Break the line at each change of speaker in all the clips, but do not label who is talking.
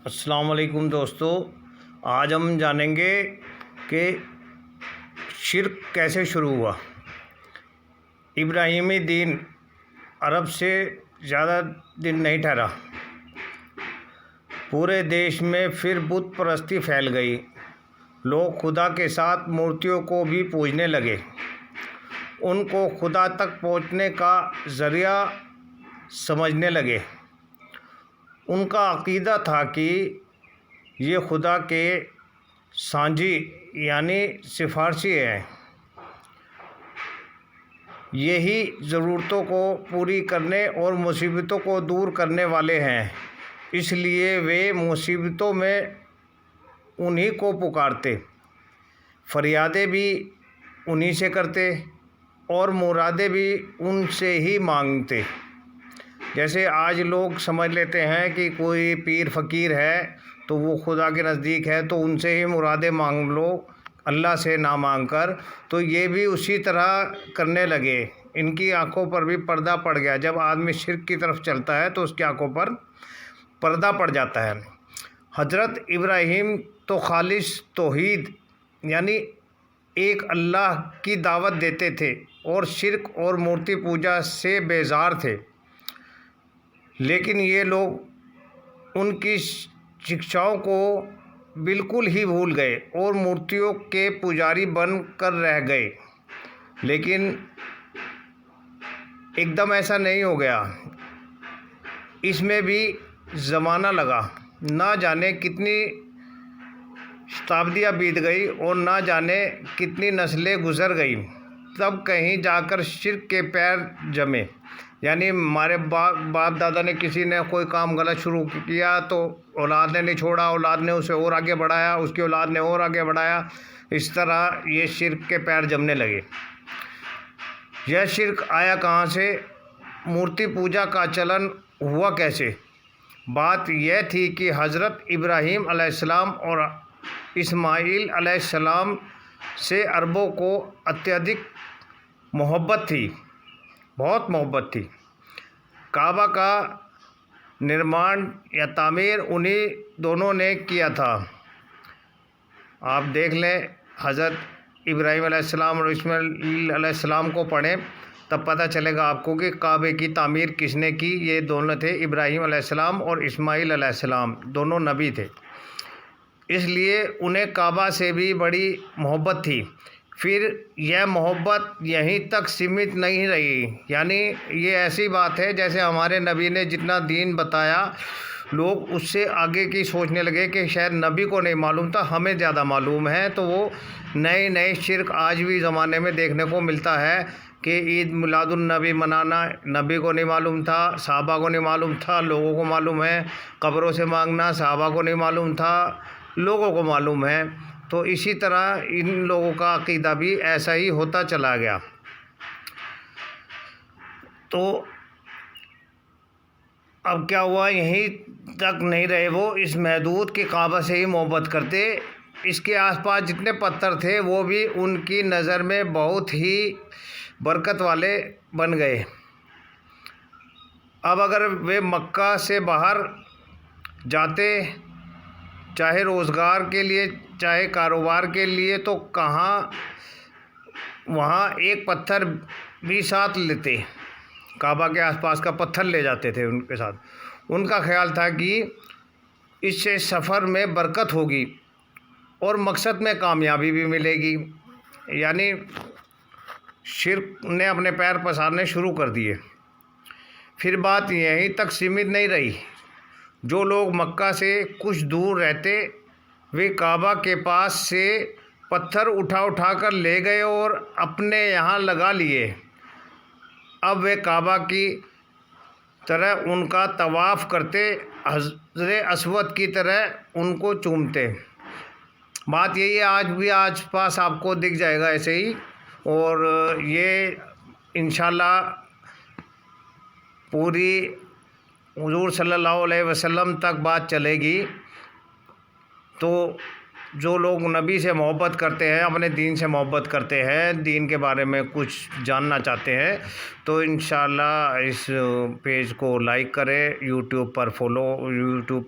السلام علیکم دوستو، آج ہم جانیں گے کہ شرک کیسے شروع ہوا۔ ابراہیمی دین عرب سے زیادہ دن نہیں ٹھہرا، پورے دیش میں پھر بت پرستی پھیل گئی۔ لوگ خدا کے ساتھ مورتیوں کو بھی پوجنے لگے، ان کو خدا تک پہنچنے کا ذریعہ سمجھنے لگے۔ ان کا عقیدہ تھا کہ یہ خدا کے سانجی یعنی سفارشی ہیں، یہی ضرورتوں کو پوری کرنے اور مصیبتوں کو دور کرنے والے ہیں، اس لیے وہ مصیبتوں میں انہی کو پکارتے، فریادیں بھی انہی سے کرتے اور مرادیں بھی ان سے ہی مانگتے۔ جیسے آج لوگ سمجھ لیتے ہیں کہ کوئی پیر فقیر ہے تو وہ خدا کے نزدیک ہے تو ان سے ہی مرادیں مانگ لو، اللہ سے نہ مانگ کر، تو یہ بھی اسی طرح کرنے لگے۔ ان کی آنکھوں پر بھی پردہ پڑ گیا۔ جب آدمی شرک کی طرف چلتا ہے تو اس کی آنکھوں پر پردہ پڑ جاتا ہے۔ حضرت ابراہیم تو خالص توحید یعنی ایک اللہ کی دعوت دیتے تھے اور شرک اور مورتی پوجا سے بیزار تھے، لیکن یہ لوگ ان کی شکشاؤں کو بالکل ہی بھول گئے اور مورتیوں کے پجاری بن کر رہ گئے۔ لیکن ایک دم ایسا نہیں ہو گیا، اس میں بھی زمانہ لگا۔ نہ جانے کتنی شتابدیاں بیت گئی اور نہ جانے کتنی نسلیں گزر گئیں، تب کہیں جا کر شرک کے پیر جمے۔ یعنی ہمارے باپ دادا نے کسی نے کوئی کام غلط شروع کیا تو اولاد نے نہیں چھوڑا، اولاد نے اسے اور آگے بڑھایا، اس کی اولاد نے اور آگے بڑھایا، اس طرح یہ شرک کے پیر جمنے لگے۔ یہ شرک آیا کہاں سے؟ مورتی پوجا کا چلن ہوا کیسے؟ بات یہ تھی کہ حضرت ابراہیم علیہ السلام اور اسماعیل علیہ السلام سے عربوں کو اتیادک محبت تھی، بہت محبت تھی۔ کعبہ کا نرمان یا تعمیر انہی دونوں نے کیا تھا۔ آپ دیکھ لیں، حضرت ابراہیم علیہ السلام اور اسماعیل علیہ السلام کو پڑھیں تب پتہ چلے گا آپ کو کہ کعبے کی تعمیر کس نے کی۔ یہ دونوں تھے، ابراہیم علیہ السلام اور اسماعیل علیہ السلام، دونوں نبی تھے، اس لیے انہیں کعبہ سے بھی بڑی محبت تھی۔ پھر یہ محبت یہیں تک سمت نہیں رہی، یعنی یہ ایسی بات ہے جیسے ہمارے نبی نے جتنا دین بتایا، لوگ اس سے آگے کی سوچنے لگے کہ شاید نبی کو نہیں معلوم تھا، ہمیں زیادہ معلوم ہے، تو وہ نئے شرک آج بھی زمانے میں دیکھنے کو ملتا ہے کہ عید میلاد النبی منانا نبی کو نہیں معلوم تھا، صحابہ کو نہیں معلوم تھا، لوگوں کو معلوم ہے۔ قبروں سے مانگنا صحابہ کو نہیں معلوم تھا، لوگوں کو معلوم ہے۔ تو اسی طرح ان لوگوں کا عقیدہ بھی ایسا ہی ہوتا چلا گیا۔ تو اب کیا ہوا، یہیں تک نہیں رہے، وہ اس محدود کے کعبہ سے ہی محبت کرتے۔ اس کے آس پاس جتنے پتھر تھے وہ بھی ان کی نظر میں بہت ہی برکت والے بن گئے۔ اب اگر وہ مکہ سے باہر جاتے، چاہے روزگار کے لیے چاہے کاروبار کے لیے، تو کہاں وہاں ایک پتھر بھی ساتھ لیتے، کعبہ کے آس پاس کا پتھر لے جاتے تھے ان کے ساتھ۔ ان کا خیال تھا کہ اس سے سفر میں برکت ہوگی اور مقصد میں کامیابی بھی ملے گی۔ یعنی شرک نے اپنے پیر پسارنے شروع کر دیے۔ پھر بات یہیں تک سمت نہیں رہی، جو لوگ مکہ سے کچھ دور رہتے وہ کعبہ کے پاس سے پتھر اٹھا کر لے گئے اور اپنے یہاں لگا لیے۔ اب وہ کعبہ کی طرح ان کا طواف کرتے، حجر اسود کی طرح ان کو چومتے۔ بات یہی ہے، آج بھی آس پاس آپ کو دکھ جائے گا ایسے ہی، اور یہ انشاءاللہ پوری حضور صلی اللہ علیہ وسلم تک بات چلے گی۔ تو جو لوگ نبی سے محبت کرتے ہیں، اپنے دین سے محبت کرتے ہیں، دین کے بارے میں کچھ جاننا چاہتے ہیں، تو انشاءاللہ اس پیج کو لائک کریں، یوٹیوب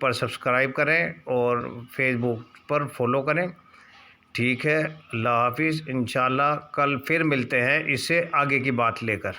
پر سبسکرائب کریں اور فیس بک پر فالو کریں۔ ٹھیک ہے، اللہ حافظ۔ انشاءاللہ کل پھر ملتے ہیں اس سے آگے کی بات لے کر۔